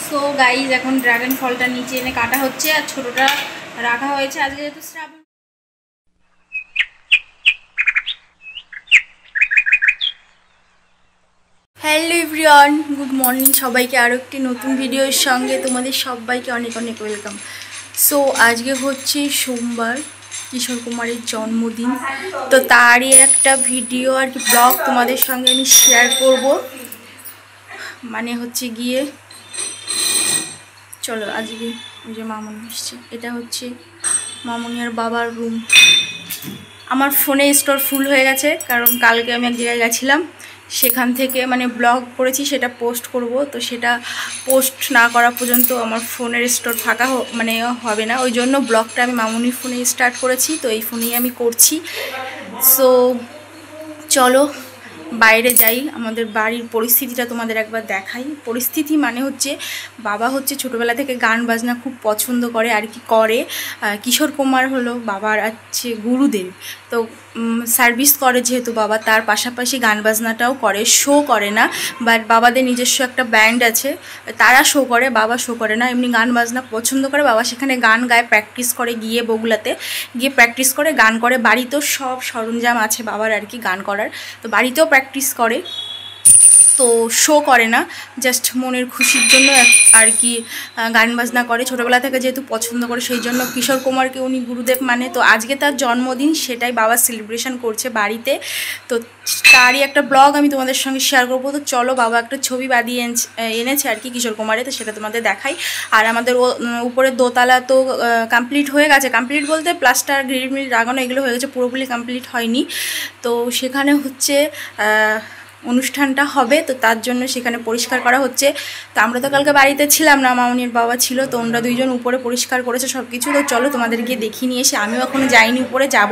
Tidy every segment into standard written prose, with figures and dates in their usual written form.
So guys এখন dragon ফলটা নিচে এনে কাটা হচ্ছে আর ছোটটা রাখা হয়েছে আজকে যেহেতু শ্রাবণ। হ্যালো এভরিওয়ান, গুড মর্নিং সবাইকে আরও একটি নতুন ভিডিওর সঙ্গে তোমাদের সবাইকে অনেক অনেক ওয়েলকাম। সো আজকে হচ্ছে সোমবার, কিশোর কুমারের জন্মদিন, তো তারই একটা ভিডিও আর কি ব্লগ তোমাদের সঙ্গে আমি শেয়ার করব। মানে হচ্ছে গিয়ে চলো আজকে ওই যে মামনি এসছে, এটা হচ্ছে মামনি আর বাবার রুম। আমার ফোনে স্টোর ফুল হয়ে গেছে কারণ কালকে আমি এক জায়গায় গেছিলাম, সেখান থেকে মানে ব্লগ করেছি, সেটা পোস্ট করব, তো সেটা পোস্ট না করা পর্যন্ত আমার ফোনের স্টোর ফাঁকা মানে হবে না, ওই জন্য ব্লগটা আমি মামনির ফোনে স্টার্ট করেছি, তো এই ফোনেই আমি করছি। সো চলো বাইরে যাই, আমাদের বাড়ির পরিস্থিতিটা তোমাদের একবার দেখাই। পরিস্থিতি মানে হচ্ছে বাবা হচ্ছে ছোটোবেলা থেকে গান বাজনা খুব পছন্দ করে আর কি করে। কিশোর কুমার হলো বাবার আছে গুরুদেব, তো সার্ভিস করে যেহেতু বাবা, তার পাশাপাশি গান বাজনাটাও করে, শো করে না, বাট বাবাদের নিজস্ব একটা ব্যান্ড আছে, তারা শো করে, বাবা শো করে না। এমনি গান বাজনা পছন্দ করে বাবা, সেখানে গান গায়, প্র্যাকটিস করে, গিয়ে বগুলাতে গিয়ে প্র্যাকটিস করে, গান করে। বাড়িতেও সব সরঞ্জাম আছে বাবার আর কি গান করার, তো বাড়িতেও প্র্যাকটিস করে, তো শো করে না, জাস্ট মনের খুশির জন্য আর কি গান বাজনা করে। ছোটোবেলা থেকে যেহেতু পছন্দ করে সেই জন্য কিশোর কুমারকে উনি গুরুদেব মানে, তো আজকে তার জন্মদিন, সেটাই বাবা সেলিব্রেশন করছে বাড়িতে, তো তারই একটা ব্লগ আমি তোমাদের সঙ্গে শেয়ার করবো। তো চলো, বাবা একটা ছবি বাঁধিয়ে এনেছে আর কি কিশোর কুমারে, তো সেটা তোমাদের দেখাই। আর আমাদের উপরে দোতলা তো কমপ্লিট হয়ে গেছে, কমপ্লিট বলতে প্লাস্টার গ্রিল মিল লাগানো এগুলো হয়ে গেছে, পুরোপুরি কমপ্লিট হয়নি। তো সেখানে হচ্ছে অনুষ্ঠানটা হবে, তো তার জন্য সেখানে পরিষ্কার করা হচ্ছে। তো আমরা তো কালকে বাড়িতে ছিলাম না, মামনির বাবা ছিল, তো ওনারা দুইজন উপরে পরিষ্কার করেছে সব কিছু। তো চলো তোমাদের গিয়ে দেখিয়ে নিয়ে এসে, আমিও এখনও যাইনি, উপরে যাব।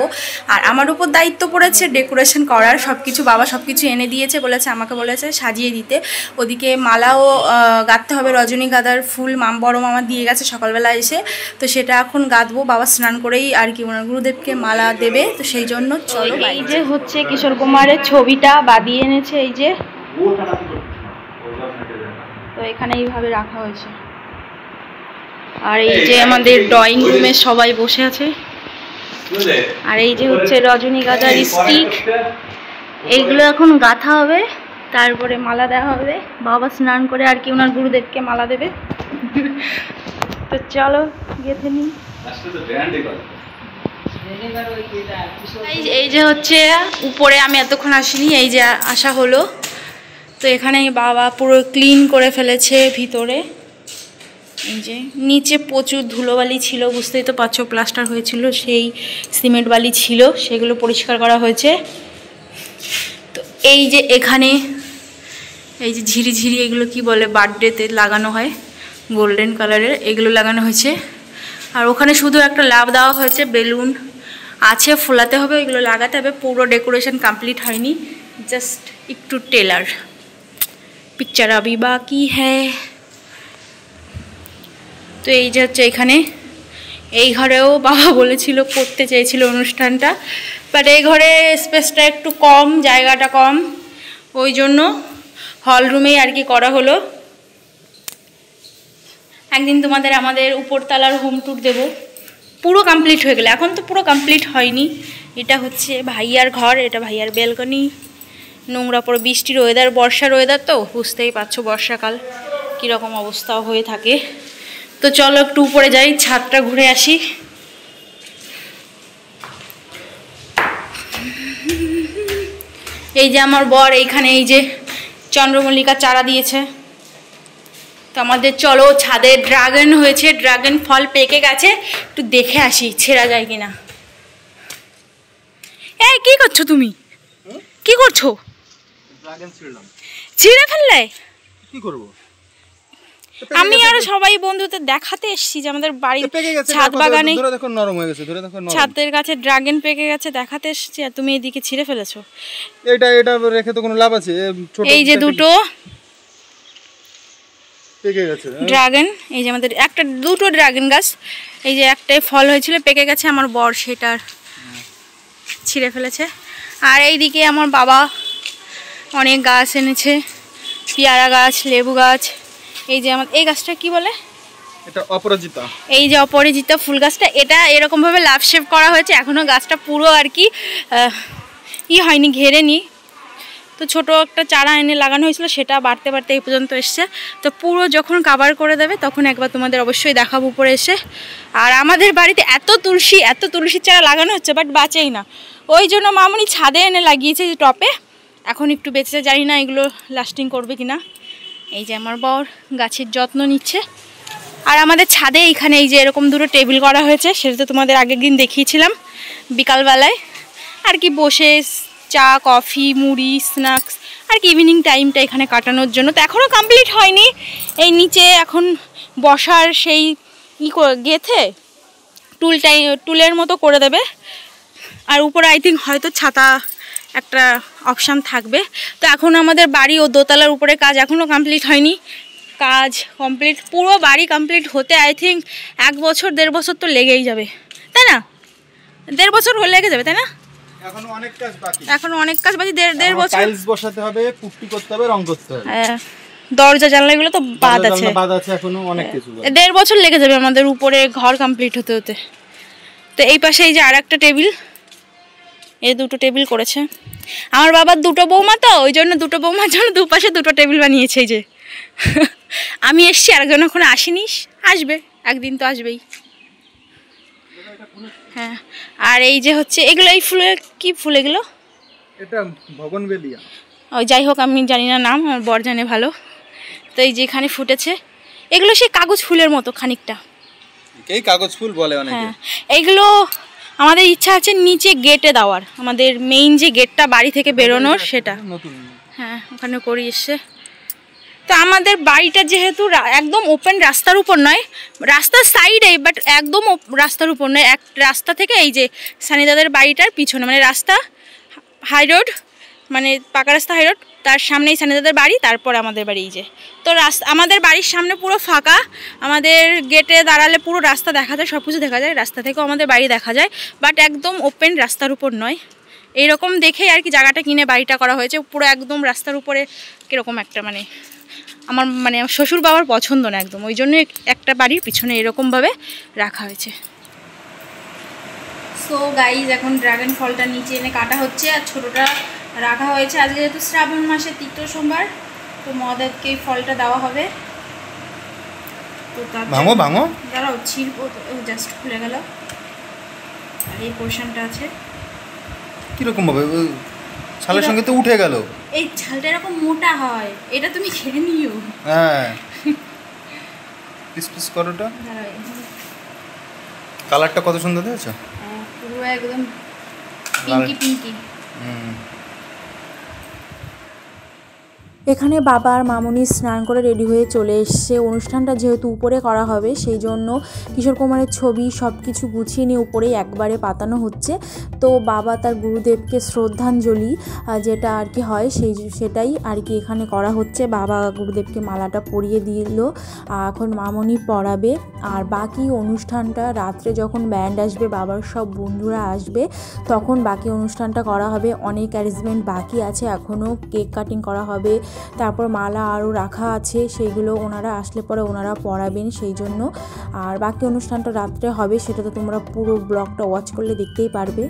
আর আমার উপর দায়িত্ব পড়েছে ডেকোরেশন করার, সব কিছু বাবা সব কিছু এনে দিয়েছে, বলেছে আমাকে বলেছে সাজিয়ে দিতে। ওদিকে মালাও গাঁথতে হবে, রজনীগন্ধার ফুল বড় মামা দিয়ে গেছে সকালবেলা এসে, তো সেটা এখন গাঁথবো। বাবা স্নান করেই আর কি ওনার গুরুদেবকে মালা দেবে, তো সেই জন্য চলো। এই যে হচ্ছে কিশোর কুমারের ছবিটা বাঁধিয়ে এনেছে, এই যে, তো এখানে এইভাবে রাখা হয়েছে। আর এই যে আমাদের ড্রয়িং রুমে সবাই বসে আছে, আর এই যে হচ্ছে রজনীগন্ধার স্টিক, এইগুলো এখন গাঁথা হবে, তারপরে মালা দেওয়া হবে। বাবা স্নান করে আর কি ওনার গুরুদেবকে মালা দেবে। তো চলো গেঁথে নিই। এই যে হচ্ছে উপরে আমি এতক্ষণ আসিনি, এই যে আসা হলো, তো এখানে বাবা পুরো ক্লিন করে ফেলেছে ভিতরে। এই যে নিচে প্রচুর ধুলোবালি ছিল, বুঝতেই তো পারছো, প্লাস্টার হয়েছিল, সেই সিমেন্ট বালি ছিল, সেগুলো পরিষ্কার করা হয়েছে। তো এই যে এখানে এই যে ঝিরিঝিরি, এগুলো কি বলে, বার্থডেতে লাগানো হয় গোল্ডেন কালারের, এগুলো লাগানো হয়েছে। আর ওখানে শুধু একটা লাভ দেওয়া হয়েছে, বেলুন আছে, ফোলাতে হবে, ওইগুলো লাগাতে হবে। পুরো ডেকোরেশন কমপ্লিট হয়নি, জাস্ট একটু টেলার, পিকচার আবি বাকি হ্যাঁ। তো এই যে হচ্ছে এখানে, এই ঘরেও বাবা বলেছিল করতে চেয়েছিল অনুষ্ঠানটা, বাট এই ঘরে স্পেসটা একটু কম, জায়গাটা কম, ওই জন্য হল রুমেই আর কি করা হলো। একদিন তোমাদের আমাদের উপরতলার হোম ট্যুর দেবো, পুরো কমপ্লিট হয়ে গেলে, এখন তো পুরো কমপ্লিট হয়নি। এটা হচ্ছে ভাইয়ার ঘর, এটা ভাইয়ার ব্যালকনি, নোংরা পরে, বৃষ্টির ওয়েদার, বর্ষার ওয়েদার, তো বুঝতেই পারছো বর্ষাকাল কীরকম অবস্থা হয়ে থাকে। তো চলো একটু উপরে যাই, ছাদটা ঘুরে আসি। এই যে আমার বর এইখানে এই যে চন্দ্রমল্লিকা চারা দিয়েছে, তো আমাদের চলো ছাদে ড্রাগন হয়েছে, ড্রাগন ফল পেকে গেছে, একটু দেখে আসি ছেঁড়া যায় কিনা। এই কি করছো তুমি, কি করছো? ছিঁড়ে ফেললে? কি করবো, আমি আর সবাই বন্ধুদের দেখাতে এসেছি যে আমাদের বাড়ির ছাদ বাগানে নরম হয়ে গেছে, ছাদের কাছে ড্রাগন পেকে গেছে, দেখাতে এসেছি, আর তুমি এদিকে ছিঁড়ে ফেলেছো। এটা রেখে তো কোনো লাভ আছে? এই যে দুটো পেকে গেছে ড্রাগন, এই যে আমাদের দুটো ড্রাগন গাছ, এই যে একটাই ফল হয়েছিল পেকে গেছে, আমার বর সেটার ছিঁড়ে ফেলেছে। আর এইদিকে আমার বাবা অনেক গাছ এনেছে, পেয়ারা গাছ, লেবু গাছ। এই যে আমার এই গাছটা কি বলে, এটা অপরাজিতা। এই যে অপরাজিতা ফুল গাছটা, এটা এরকমভাবে লাভ শেপ করা হয়েছে। এখনও গাছটা পুরো আর কি হয়নি, ঘেরেনি। তো ছোট একটা চারা এনে লাগানো হয়েছিল, সেটা বাড়তে বাড়তে এই পর্যন্ত এসছে। তো পুরো যখন কাভার করে দেবে তখন একবার তোমাদের অবশ্যই দেখাবো উপরে এসে। আর আমাদের বাড়িতে এত তুলসীর চারা লাগানো হচ্ছে, বাট বাঁচেই না। ওই জন্য মামুনি ছাদে এনে লাগিয়েছে যে টপে, এখন একটু বেঁচে, জানি না এগুলো লাস্টিং করবে কিনা। এই যে আমার বর গাছের যত্ন নিচ্ছে। আর আমাদের ছাদে এইখানে এই যে এরকম দুটো টেবিল করা হয়েছে, সেটা তো তোমাদের আগের দিন দেখিয়েছিলাম। বিকালবেলায় আর কি বসে চা, কফি, মুড়ি, স্ন্যাক্স আর কি ইভিনিং টাইমটা এখানে কাটানোর জন্য। তো এখনও কমপ্লিট হয়নি। এই নিচে এখন বসার সেই গেথে টুলের মতো করে দেবে। আর উপরে আই থিঙ্ক হয়তো ছাতা একটা অপশান থাকবে। তো এখন আমাদের বাড়ি ও দোতলার উপরে কাজ এখনও কমপ্লিট হয়নি। কাজ কমপ্লিট, পুরো বাড়ি কমপ্লিট হতে আই থিঙ্ক 1 বছর 1.5 বছর তো লেগেই যাবে, তাই না? 1.5 বছর হলে লেগে যাবে, তাই না? এখনো অনেক কাজ বাকি, 1.5 বছর। টাইলস বসাতে হবে, পুট্টি করতে হবে, রং করতে হবে। দরজা জানলাগুলো তো বাদ আছে, এখনো অনেক কিছু। 1.5 বছর লেগে যাবে আমাদের উপরে ঘর কমপ্লিট হতে হতে। তো এই পাশে এই যে আর একটা টেবিল, এই দুটো টেবিল করেছে আমার বাবার 2টো বৌমা, তো ওই জন্য 2টো বৌমার জন্য দুপাশে 2টো টেবিল বানিয়েছে। এই যে আমি এসছি, আরেকজন এখনো আসেনি, আসবে একদিন, তো আসবেই। হ্যাঁ, আর এই যে হচ্ছে এগুলো, এই ফুলের কি ফুল এগুলো? এটা ভগনবেলিয়া। ওই যাই হোক, আমি জানি না নাম, আমার বর জানে ভালো। তো এই যেখানে ফুটেছে এগুলো সেই কাগজ ফুলের মতো খানিকটা, এই কাগজ ফুল বলে অনেকে। হ্যাঁ, এইগুলো আমাদের ইচ্ছা আছে নিচে গেটে দেওয়ার, আমাদের মেইন যে গেটটা বাড়ি থেকে বেরোনোর সেটা। হ্যাঁ, ওখানে করি এসছে। তো আমাদের বাড়িটা যেহেতু একদম ওপেন, রাস্তার উপর নয়, রাস্তার সাইডে, বাট একদম রাস্তার উপর নয়। এক রাস্তা থেকে এই যে সানিদাদের বাড়িটার পিছনে, মানে রাস্তা হাই রোড, মানে পাকা রাস্তা হাই রোড, তার সামনেই সানিদাদের বাড়ি, তারপর আমাদের বাড়ি। এই যে তো আমাদের বাড়ির সামনে পুরো ফাঁকা, আমাদের গেটে দাঁড়ালে পুরো রাস্তা দেখা যায়, সব কিছু দেখা যায়, রাস্তা থেকেও আমাদের বাড়ি দেখা যায়, বাট একদম ওপেন, রাস্তার উপর নয়। এইরকম দেখেই আর কি জায়গাটা কিনে বাড়িটা করা হয়েছে, পুরো একদম রাস্তার উপরে। কীরকম একটা আমার শ্বশুর বাবার পছন্দ না একদম, ওই জন্য একটা বাড়ির পিছনে এরকমভাবে রাখা হয়েছে। সো গাইজ, এখন ড্রাগন ফলটা নিচে এনে কাটা হচ্ছে, আর ছোটোটা রাখা হয়েছে। আজকে যেহেতু শ্রাবণ মাসের 3টো সোমবার, তো মহাদেবকে এই ফলটা দেওয়া হবে। তো দাঁড়াও, ছিড়বো, জাস্ট খুলে গেল। আর এই পোর্শনটা আছে কিরকম ভাবে ছালের সঙ্গে তো উঠে গেল। এই ছালটা এরকম মোটা হয়, এটা তুমি খেয়ে নিও। হ্যাঁ, পিস পিস করোটা। কালারটা কত সুন্দর দেখেছো, পুরো একদম পিঙ্কি পিঙ্কি। এখানে বাবা আর মামুনি স্নান করে রেডি হয়ে চলে এসছে। অনুষ্ঠানটা যেহেতু উপরে করা হবে, সেই জন্য কিশোর কুমারের ছবি সব কিছু গুছিয়ে নিয়ে উপরে একবারে পাতানো হচ্ছে। তো বাবা তার গুরুদেবকে শ্রদ্ধাঞ্জলি যেটা আর কি হয়, সেটাই আর কি এখানে করা হচ্ছে। বাবা গুরুদেবকে মালাটা পরিয়ে দিল, এখন মামুনি পরাবে। আর বাকি অনুষ্ঠানটা রাত্রে যখন ব্যান্ড আসবে, বাবার সব বন্ধুরা আসবে, তখন বাকি অনুষ্ঠানটা করা হবে। অনেক অ্যারেঞ্জমেন্ট বাকি আছে এখনও, কেক কাটিং করা হবে, তারপর মালা আরও রাখা আছে, সেইগুলো ওনারা আসলে পরে ওনারা পড়াবেন সেই জন্য। আর বাকি অনুষ্ঠানটা রাত্রে হবে, সেটা তো তোমরা পুরো ব্লগটা ওয়াচ করলে দেখতেই পারবে।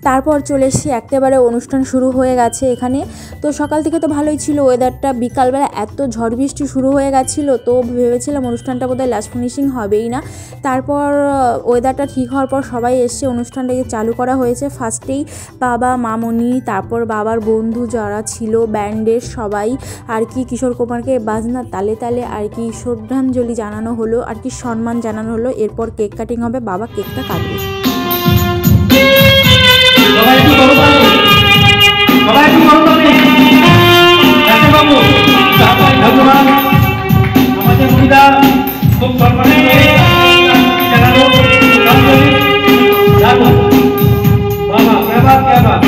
তারপর চলে এসেছি, একেবারে অনুষ্ঠান শুরু হয়ে গেছে এখানে। তো সকাল থেকে তো ভালোই ছিল ওয়েদারটা, বিকালবেলা এত ঝড় বৃষ্টি শুরু হয়ে গেছিলো, তো ভেবেছিলাম অনুষ্ঠানটা বোধহয় লাস্ট ফিনিশিং হবেই না। তারপর ওয়েদারটা ঠিক হওয়ার পর সবাই এসে অনুষ্ঠানটাকে চালু করা হয়েছে। ফার্স্টেই বাবা, মামনি, তারপর বাবার বন্ধু যারা ছিল ব্যান্ডের সবাই আর কি কিশোর কুমারকে বাজনার তালে তালে আর কি শ্রদ্ধাঞ্জলি জানানো হলো, আর কি সম্মান জানানো হলো। এরপর কেক কাটিং হবে, বাবা কেকটা কাটবে। সবাই একটু বড় পাবে, সবাই একটু বড় পাবে। ডাক্তার বাবু, ভগবান আমাদের মহিলা খুব সম্মানে জানালো, রাখো বাবা, কে বাত কে বাত।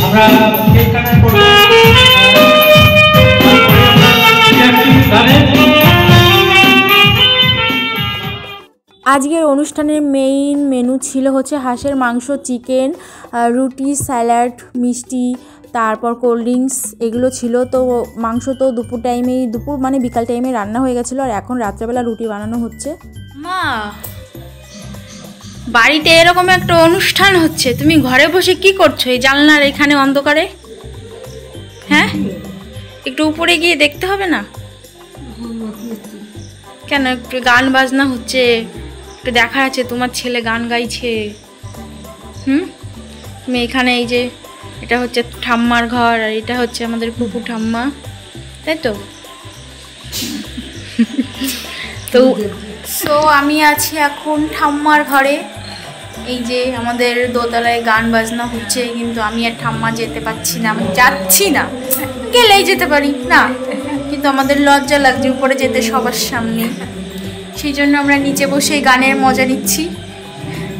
আমরা কেক কাটার পর আজকের অনুষ্ঠানের মেইন মেনু ছিল হচ্ছে হাঁসের মাংস, চিকেন, রুটি, স্যালাড, মিষ্টি, তারপর কোল্ড ড্রিঙ্কস এগুলো ছিল। তো মাংস তো দুপুর মানে বিকাল টাইমে রান্না হয়ে গেছিলো, আর এখন রাত্রেবেলা রুটি বানানো হচ্ছে। মা, বাড়িতে এরকম একটা অনুষ্ঠান হচ্ছে, তুমি ঘরে বসে কি করছো এই জানলার এখানে অন্ধকারে? হ্যাঁ, একটু উপরে গিয়ে দেখতে হবে না? কেন, একটু গান বাজনা হচ্ছে, একটু দেখা যাচ্ছে তোমার ছেলে গান গাইছে। তুমি এখানে, এই যে এটা হচ্ছে ঠাম্মার ঘর, আর এটা হচ্ছে আমাদের পুপু ঠাম্মা, তাই তো? তো আমি আছি এখন ঠাম্মার ঘরে। এই যে আমাদের দোতলায় গান বাজনা হচ্ছে, কিন্তু আমি আর ঠাম্মা যেতে পারছি না, আমি যাচ্ছি না, গেলেই যেতে পারি না, কিন্তু আমাদের লজ্জা লাগছে উপরে যেতে সবার সামনে, সেই জন্য আমরা নিচে বসে গানের মজা নিচ্ছি,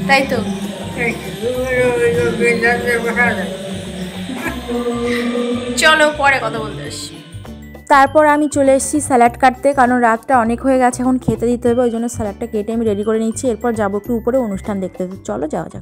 তাই তো? চলো পরে কথা বলতে আসছি। তারপর আমি চলে এসেছি স্যালাড কাটতে, কারণ রাতটা অনেক হয়ে গেছে, এখন খেতে দিতে হবে, ওই জন্য স্যালাডটা কেটে আমি রেডি করে নিচ্ছি। এরপর যাবো একটু উপরে অনুষ্ঠান দেখতে। চলো যাওয়া যাক।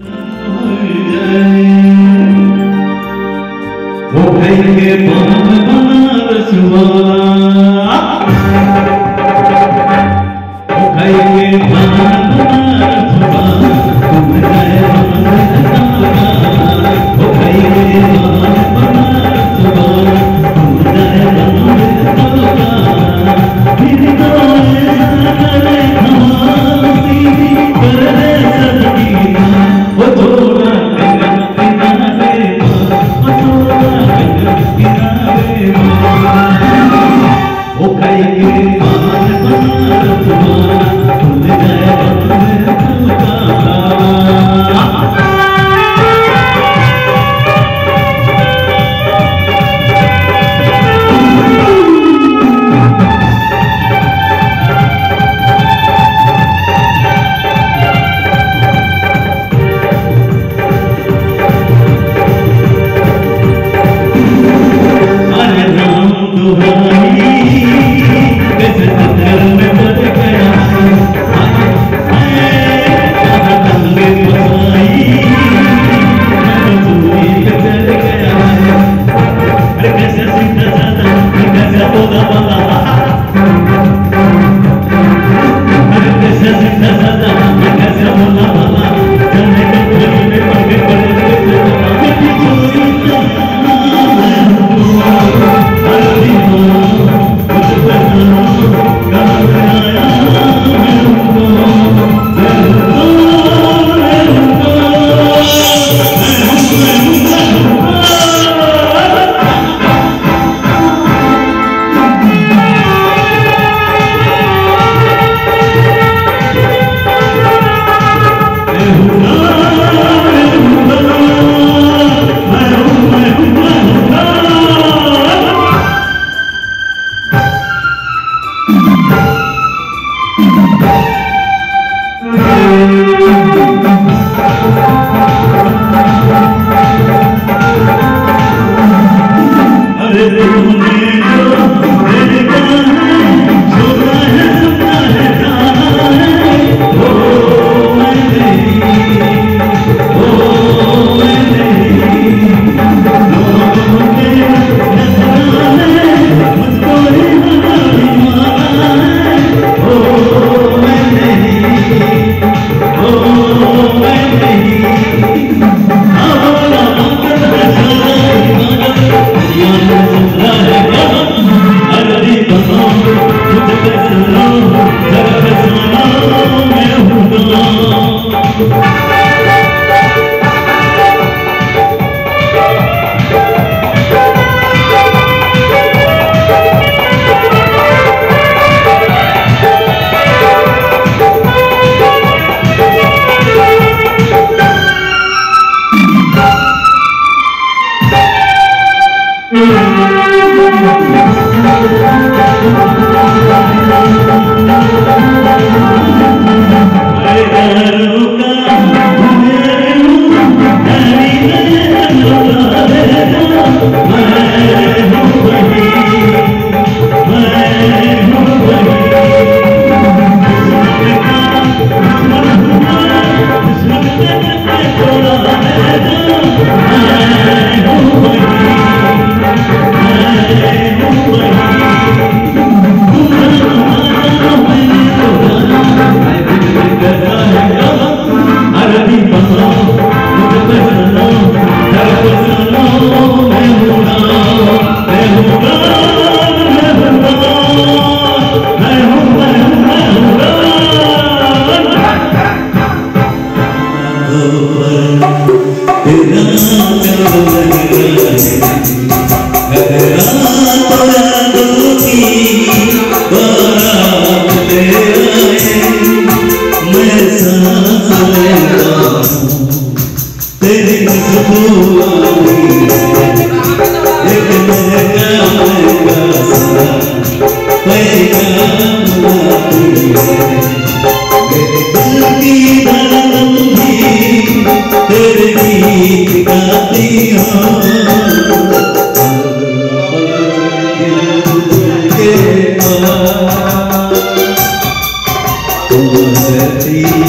তোমার ব্যথী